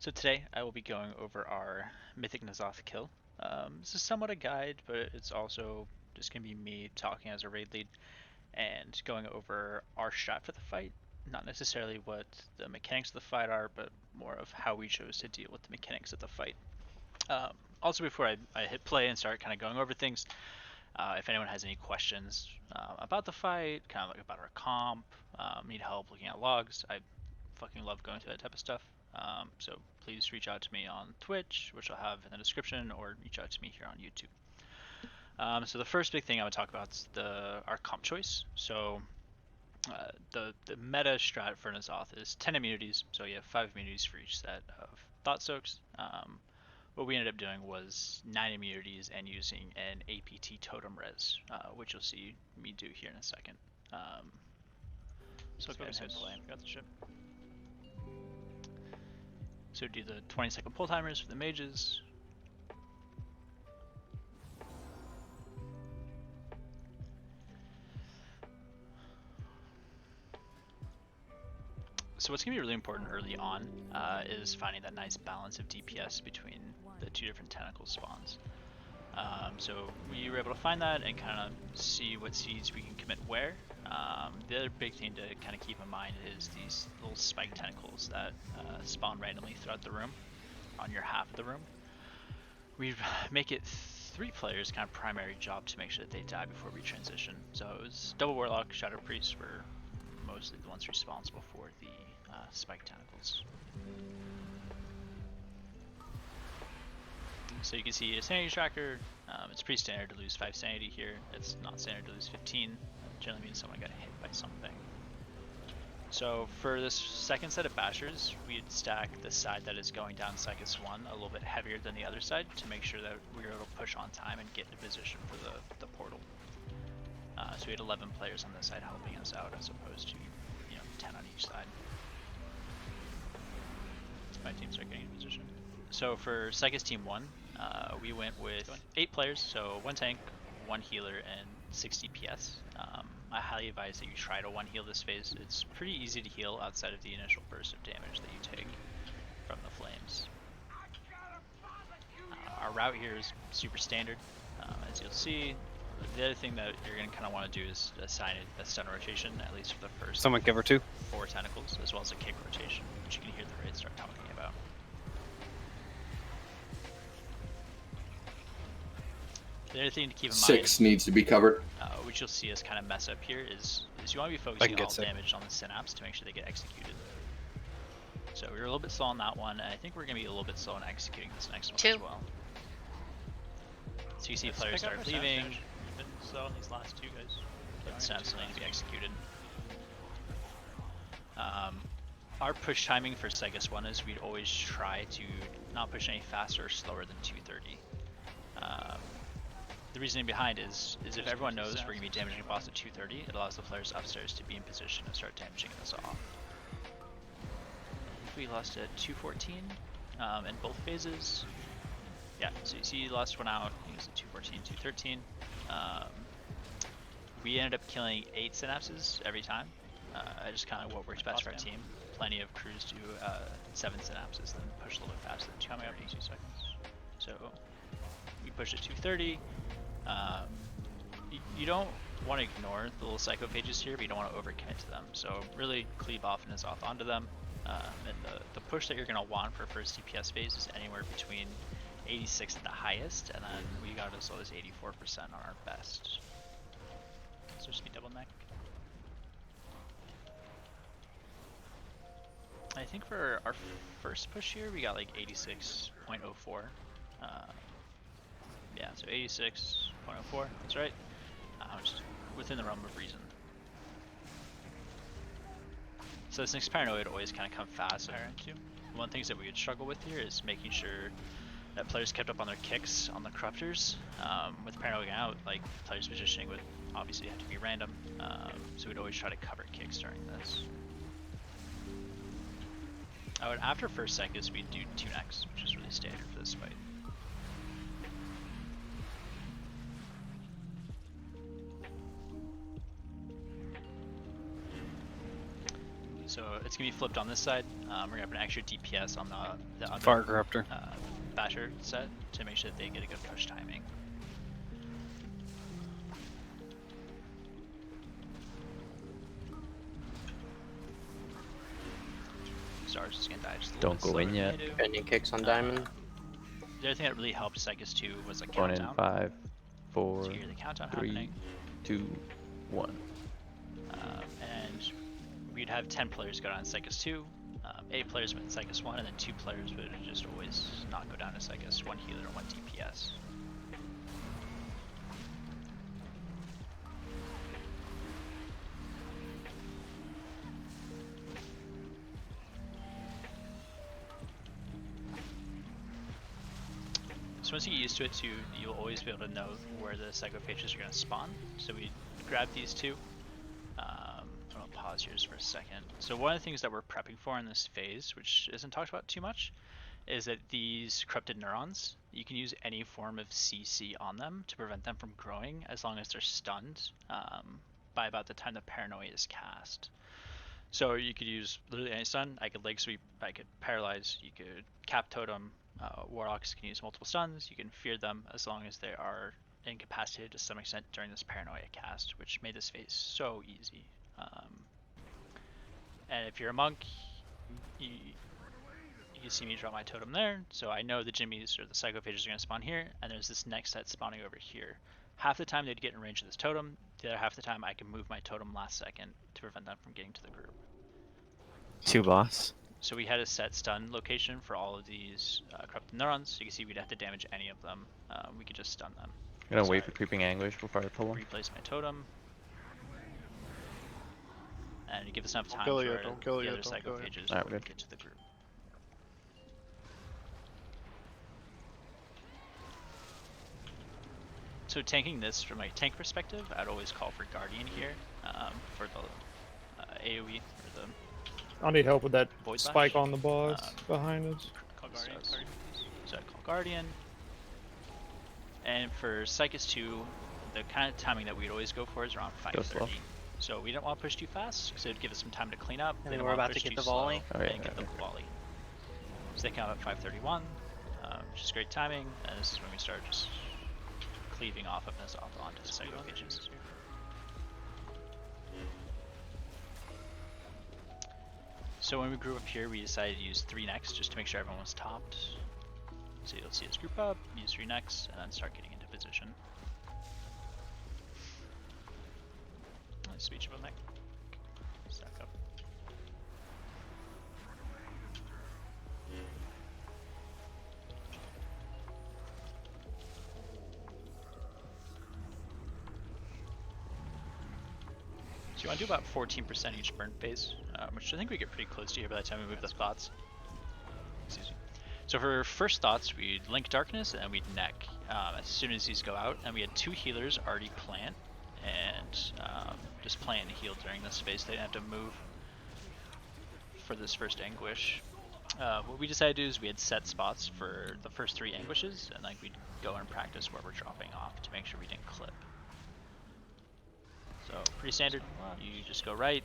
So today I will be going over our Mythic N'Zoth kill. This is somewhat a guide, but it's also just going to be me talking as a raid lead and going over our strat for the fight. Not necessarily what the mechanics of the fight are, but more of how we chose to deal with the mechanics of the fight. Also, before I hit play and start kind of going over things, if anyone has any questions about the fight, kind of like about our comp, need help looking at logs, I fucking love going through that type of stuff. So please reach out to me on Twitch, which I'll have in the description, or reach out to me here on YouTube. So the first big thing I would talk about is our comp choice. So the meta strat for N'Zoth is 10 immunities, so you have 5 immunities for each set of Thought Soaks. What we ended up doing was 9 immunities and using an APT Totem Res, which you'll see me do here in a second. So go ahead and play. Got the ship. So do the 20-second pull timers for the mages. So what's going to be really important early on is finding that nice balance of DPS between the two different tentacle spawns. So we were able to find that and kind of see what seeds we can commit where. The other big thing to kind of keep in mind is these little spike tentacles that spawn randomly throughout the room on your half of the room. We make it 3 players' kind of primary job to make sure that they die before we transition. So it was Double Warlock, Shadow Priest were mostly the ones responsible for the spike tentacles. So you can see a sanity tracker. It's pretty standard to lose 5 sanity here. It's not standard to lose 15. That generally means someone got hit by something. So for this second set of bashers, we'd stack the side that is going down Psychus 1 a little bit heavier than the other side to make sure that we were able to push on time and get into position for the portal. So we had 11 players on this side helping us out as opposed to 10 on each side. My teams are getting in position. So for Psychus Team 1, we went with 8 players, so 1 tank, 1 healer, and 6 DPS. I highly advise that you try to 1 heal this phase. It's pretty easy to heal outside of the initial burst of damage that you take from the flames. Our route here is super standard, as you'll see. The other thing that you're going to kind of want to do is assign a stun rotation, at least for the first Someone give her 2. 4 tentacles, as well as a kick rotation, which you can hear the raid start talking about. The other thing to keep in mind, 6 needs to be covered. which you'll see us kind of mess up here, is you want to be focusing all damage on the synapse to make sure they get executed. So we were a little bit slow on that one, and I think we're going to be a little bit slow in executing this next one as well. So you see players start leaving. We've been slow on these last 2 guys. But synapse still need to be executed. Our push timing for Psychus 1 is we'd always try to not push any faster or slower than 230. The reasoning behind is if everyone knows we're going to be damaging a boss at 230, it allows the players upstairs to be in position to start damaging us off. We lost at 214 in both phases. Yeah, so you see you lost one out, he was at 214, 213. We ended up killing 8 synapses every time. Just kind of what works best for our team. Plenty of crews do 7 synapses, then push a little bit faster than 230. Coming up in 2 seconds. So we pushed at 230. You don't want to ignore the little psycho pages here, but you don't want to overcommit to them. So really cleave off and N'Zoth onto them. And the push that you're going to want for first DPS phase is anywhere between 86 at the highest, and then we got as low as 84% on our best. So just be double neck. I think for our first push here, we got like 86.04. Yeah, so 86.04, that's right. Just within the realm of reason. So this next paranoid always kind of come fast. One of the things that we would struggle with here is making sure that players kept up on their kicks on the corruptors. With paranoid out, like players positioning would obviously have to be random. So we'd always try to cover kicks during this. After first Psychus, we'd do 2 necks, which is really standard for this fight. So it's gonna be flipped on this side. We're gonna have an extra DPS on the other Fire Corruptor. basher set to make sure that they get a good push timing. Stars is gonna die just a little Don't bit go slower in than yet. they do. Onion kicks on diamond. The other thing that really helped Psychus 2 was a One in countdown. 5, 4, So you hear the countdown 3, happening. 2, 1. And we'd have 10 players go down to Psychus 2, 8 players went to Psychus 1, and then 2 players would just always not go down to Psychus, 1 healer and 1 DPS. So once you get used to it too, you'll always be able to know where the psychophages are going to spawn. So we grab these two. I'll pause here just for a second. So one of the things that we're prepping for in this phase, which isn't talked about too much, is that these corrupted neurons, you can use any form of CC on them to prevent them from growing as long as they're stunned by about the time the paranoia is cast. So you could use literally any stun. I could leg sweep, I could paralyze, you could cap totem. Warlocks can use multiple stuns. You can fear them as long as they are incapacitated to some extent during this paranoia cast, which made this phase so easy. And if you're a monk, you can see me draw my totem there, so I know the jimmies or the psychophages are going to spawn here, and there's this next set spawning over here. Half the time they'd get in range of this totem, the other half the time I can move my totem last second to prevent them from getting to the group. 2 boss. So we had a set stun location for all of these corrupted neurons, so you can see we'd have to damage any of them. We could just stun them. I'm gonna So wait for Creeping Anguish before I pull him. replace my totem. And it gives us enough time kill for yet, don't kill the yet, other don't kill yet. psychophages Alright, to we're good. get to the group. So tanking this from a tank perspective, I'd always call for Guardian here for the AoE or the I need help with that Void spike Lash. on the boss behind us. Call Guardian, so, Guardian, please. so I call Guardian. And for Psychus 2, the kind of timing that we'd always go for is around Go slow. 5:30. So we don't want to push too fast because it would give us some time to clean up. And We then don't we're wanna about to push get too the slow volley. Oh, yeah, and get yeah, the volley. So they come up at 5:31, which is great timing, and this is when we start just cleaving off of this onto the psychophages. So when we grew up here, we decided to use 3 necks just to make sure everyone was topped. So you'll see us group up, use 3 necks, and then start getting into position. Nice speech about neck. Stack up. So you want to do about 14% each burn phase, which I think we get pretty close to here by the time we move the thoughts. Excuse me. So for first thoughts, we'd link darkness and we'd neck as soon as these go out, and we had 2 healers already plant and just plant and heal during this phase. They didn't have to move for this first anguish. What we decided to do is we had set spots for the first 3 anguishes, and like we'd go and practice where we're dropping off to make sure we didn't clip. So pretty standard. You just go right.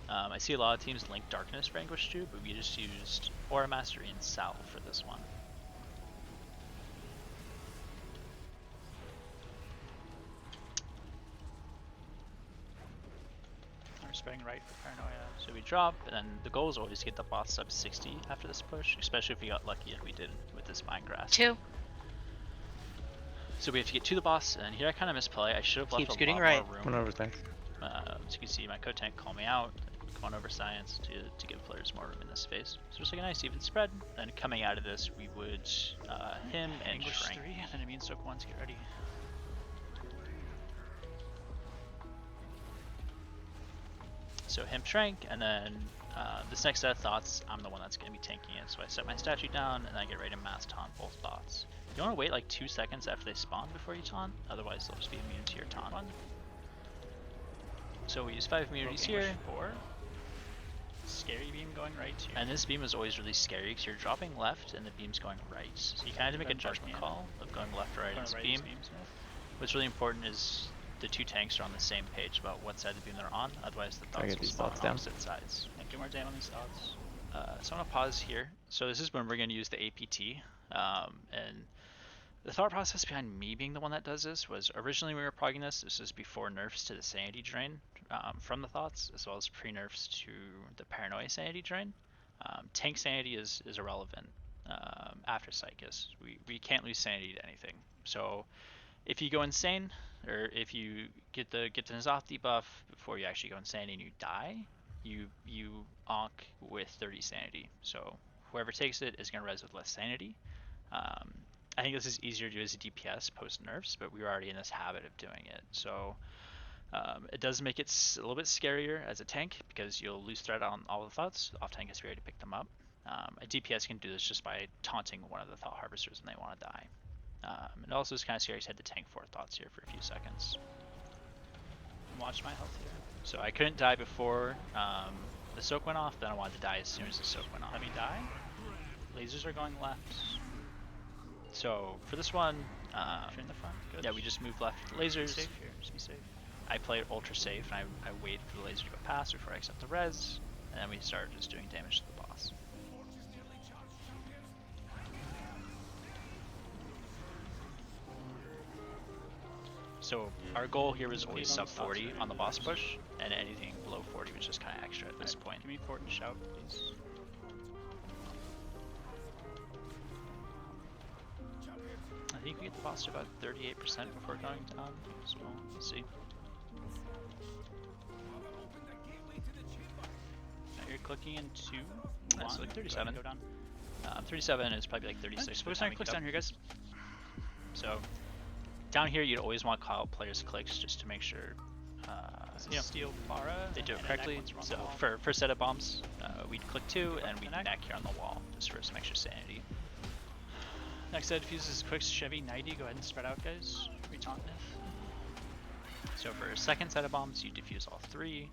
I see a lot of teams link darkness for anguish too, but we just used Aura Mastery and Salve for this one. We're spreading right for paranoia. So we drop, and then the goal is always to get the boss sub 60 after this push, especially if we got lucky like we did with this Mind Grasp. 2. So we have to get to the boss, and here I kind of misplay. I should have left Keep a scooting lot right. more room. One over thanks. So you can see my co-tank call me out, come on over science to give players more room in this phase. So just like a nice even spread. Then coming out of this, we would him and Anguish Shrink. 3, and then Immune Soak 1 to get ready. So him Shrink, and then this next set of thoughts, I'm the one that's going to be tanking it. So I set my statue down, and I get ready to mass taunt both thoughts. You want to wait like 2 seconds after they spawn before you taunt, otherwise they'll just be immune to your taunt. So we use 5 immunities here. 4. Scary beam going right here. And this beam is always really scary because you're dropping left and the beam's going right. So you kind of have to make a Then dark judgment mana. call of going left or right in Going this right beam. is beams, yeah. What's really important is the 2 tanks are on the same page about what side of the beam they're on, otherwise the I thoughts get will these spawn thoughts on down. opposite sides. Thank Get more damage on these thoughts. So I'm gonna pause here. So this is when we're gonna use the APT, and the thought process behind me being the one that does this was originally when we were progging this. This is before nerfs to the sanity drain from the thoughts, as well as pre-nerfs to the paranoia sanity drain. Tank sanity is irrelevant after Psychus. We can't lose sanity to anything. So if you go insane, or if you get the N'Zoth debuff before you actually go insane and you die, you onk with 30 sanity. So whoever takes it is gonna res with less sanity. I think this is easier to do as a DPS post nerfs, but we were already in this habit of doing it. So it does make it a little bit scarier as a tank because you'll lose threat on all the thoughts. Off tank is ready to pick them up. A DPS can do this just by taunting one of the thought harvesters when they want to die. It also is kind of scary to the tank 4 thoughts here for a few seconds. Watch my health here. So I couldn't die before the soak went off, then I wanted to die as soon as the soak went off. Let me die. Lasers are going left. So for this one, If you're in the front, good. yeah, we just move left Be lasers. safe here. Just be safe. I play it ultra safe, and I wait for the laser to go past before I accept the res, and then we start just doing damage to the boss. So our goal here was always sub 40 on the boss push, and anything below 40 was just kind of extra at this point. Give me fort and shout, please. I think we get the boss to about 38% before going down, so we'll see. Now you're clicking in 2, That's 1, like 37. Go down. 37 is probably like 36. Focus on your clicks down here, guys. So down here, you'd always want to call out players' clicks just to make sure you know, Steal Bara. they do it and correctly. Enak once we're on So the wall. for setup bombs, we'd click 2 and we'd Enak. neck here on the wall just for some extra sanity. Next set diffuses quick Chevy 90. Go ahead and spread out, guys. Retaunt Myth. So for second set of bombs, you diffuse all 3.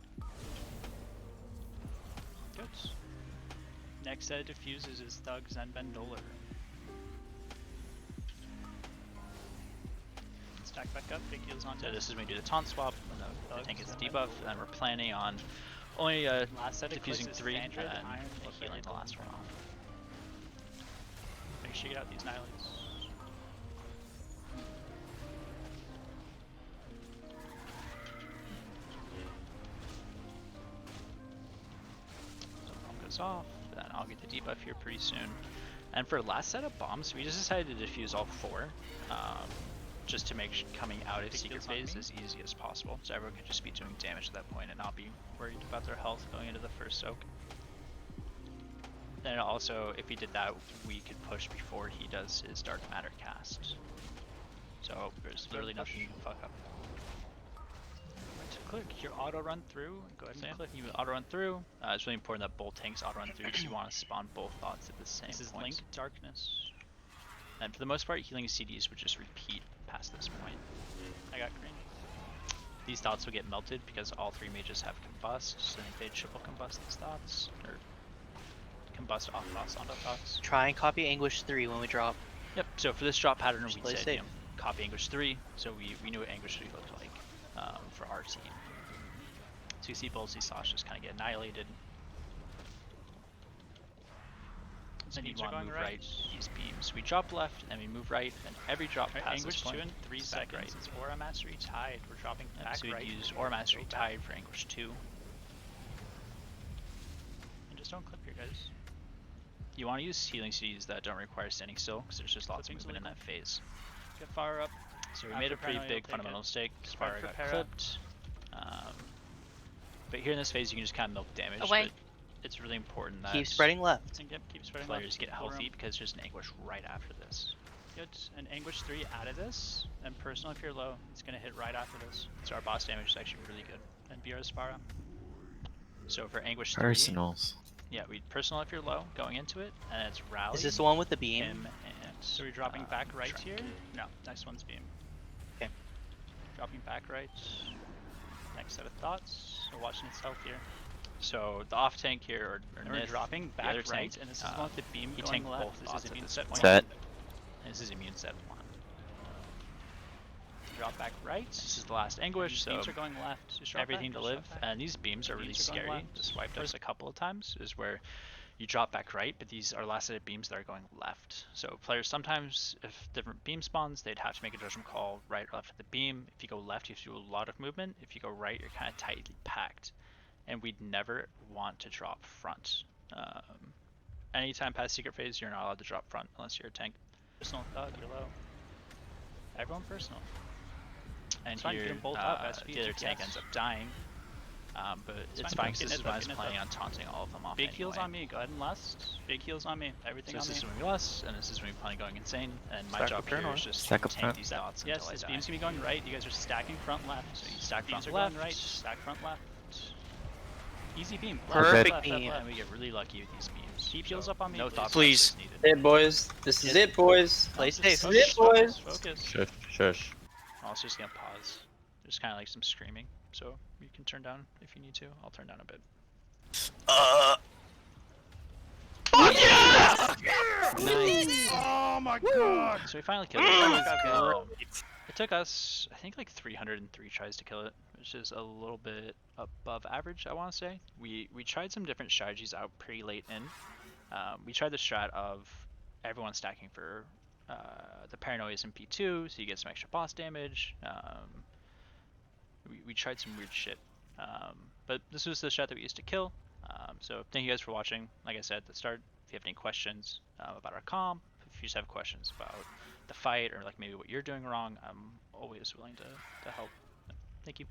Good. Next set diffuses is Thug Zenben Dolar. Stack back up, big heals on So death. this is when we do the taunt swap when the tank gets the debuff, and then we're planning on only Last set of diffusing clicks is 3 and Standard, Iron, healing the last one off. Make sure you get out these Nihilates. So bomb goes off, then I'll get the debuff here pretty soon. And for last set of bombs, we just decided to defuse all 4, just to make coming out of Big secret heals on phase me. as easy as possible, so everyone could just be doing damage at that point and not be worried about their health going into the first soak. And also, if he did that, we could push before he does his dark matter cast. So there's literally nothing you can fuck up. To click your auto run through, go ahead So yeah, and click. you auto run through. It's really important that both tanks auto run through because you want to spawn both thoughts at the same This is point. Link Darkness. And for the most part, healing CDs would just repeat past this point. I got green. These thoughts will get melted because all 3 mages have combust, so I think they triple combust these thoughts, or combust off thoughts onto thoughts. Try and copy Anguish 3 when we drop. Yep, so for this drop pattern, Just we play said, safe. you know, copy Anguish 3, so we knew what Anguish 3 looked like for our team. So you see both these thoughts just kind of get annihilated. So we Beams are want to going move right. right, these beams. We drop left, and we move right, and every drop Alright, past Anguish this 2 point, in 3 is back seconds. right. It's Aura Mastery Tide. We're dropping back So we'd right. use Aura Mastery Go back. Tide for Anguish 2. And just don't clip here, guys. You want to use healing CDs that don't require standing still, because there's just lots of Clipping's movement in illegal. that phase. Get fire up. So we After made a pretty Paranoia, big take fundamental it. mistake. Spread Spara for got para. clipped. But here in this phase, you can just kind of milk damage. Away. But it's really important that Keep spreading left. And keep spreading players left. get Full healthy room. because there's an Anguish right after this. Good. And Anguish 3 out of this. And Personal if you're low. It's going to hit right after this. So our boss damage is actually really good. And BR Spara. So for Anguish 3, Personals. yeah, we personal if you're low going into it, and it's rally. Is this the one with the beam? him and So we're dropping back right Shrek. here? No, next one's beam. Okay. Dropping back right. Next set of thoughts. We're watching its health here. So the off tank here, or And we're Nith, dropping the back other right, tank, and this is one with the beam he going tanked left. both This thoughts is at immune this set point. one. Set. and this is immune set 1. drop back right. This is the last anguish, so Beams are going left. Just drop everything back, to just live. drop back. And these beams are really Beams are going scary. left. This wiped us a couple of times. Is where you drop back right, but these are last hit beams that are going left. So players sometimes, if different beam spawns, they'd have to make a judgment call right or left of the beam. If you go left, you have to do a lot of movement. If you go right, you're kind of tightly packed. And we'd never want to drop front. Anytime past secret phase, you're not allowed to drop front unless you're a tank. Personal thug, you're low. Everyone personal. And It's fine, here, get 'em both up, SP, the other tank yes. ends up dying. But it's fine, fine get because this it is up, when I was get it planning up. on taunting all of them off Big anyway. heals on me, go ahead and lust. Big heals on me, everything So on this me. is when we lust, and this is when we plan on going insane. And my Stack job up here paranoia. is just Stack to up tank paranoia. these dots Yes, until I this die. beam's gonna be going right. You guys are stacking front left. So you stack Beams front are left. going right, stack front left. Easy beam. Perfect left, beam. And we get really lucky with these beams. Keep heals So up on me, no please. thought Please. process needed. It, boys. This is it, boys. Play safe. This is it, boys. Focus. Shush, shush. I'm also just gonna pause. There's kind of like some screaming, so you can turn down if you need to. I'll turn down a bit. Oh my god! So we finally killed it. It took us, I think, like 303 tries to kill it, which is a little bit above average, I want to say. We tried some different strategies out pretty late in. We tried the strat of everyone stacking for the paranoias in P2, so you get some extra boss damage. We tried some weird shit. But this was the strat that we used to kill. So thank you guys for watching. Like I said at the start, if you have any questions about our comp, if you just have questions about the fight or like maybe what you're doing wrong, I'm always willing to help. Thank you.